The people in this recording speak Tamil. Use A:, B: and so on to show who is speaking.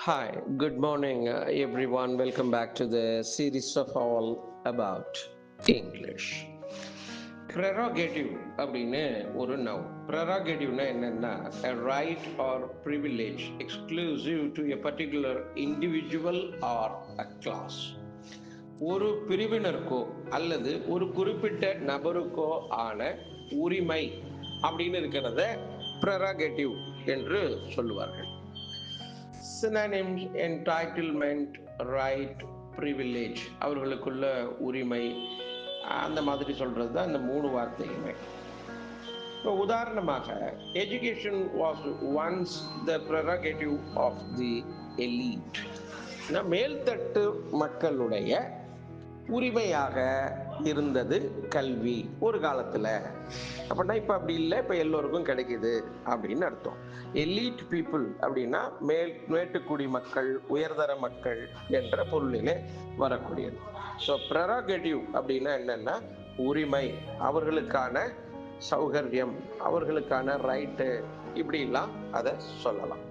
A: Hi, good morning, everyone. Welcome back to the series of all about English. Prerogative அப்படின்னு ஒரு noun. Prerogativeனா என்னன்னா a right or privilege exclusive to a particular individual or a class. ஒரு பிரிவினருக்கோ அல்லது ஒரு குறிப்பிட்ட நபருக்கோ ஆன உரிமை அப்படின்னு இருக்கிறத prerogative என்று சொல்லுவார்கள். சினானிம்ஸ் என்டைட்டில்மெண்ட், ரைட், ப்ரிவிலேஜ், அவர்களுக்குள்ள உரிமை, அந்த மாதிரி சொல்கிறது தான் இந்த மூணு வார்த்தையுமே. இப்போ உதாரணமாக, education was once the prerogative of the elite, மேல்தட்டு மக்களுடைய உரிமையாக இருந்தது கல்வி ஒரு காலத்தில். அப்படின்னா இப்போ அப்படி இல்லை, இப்போ எல்லோருக்கும் கிடைக்குது அப்படின்னு அர்த்தம். எலீட் பீப்புள் அப்படின்னா மேட்டுக்குடி மக்கள், உயர்தர மக்கள் என்ற பொருளிலே வரக்கூடியது. ஸோ ப்ரெரகேட்டிவ் அப்படின்னா என்னன்னா உரிமை, அவர்களுக்கான சௌகரியம், அவர்களுக்கான ரைட்டு, இப்படிலாம் அதை சொல்லலாம்.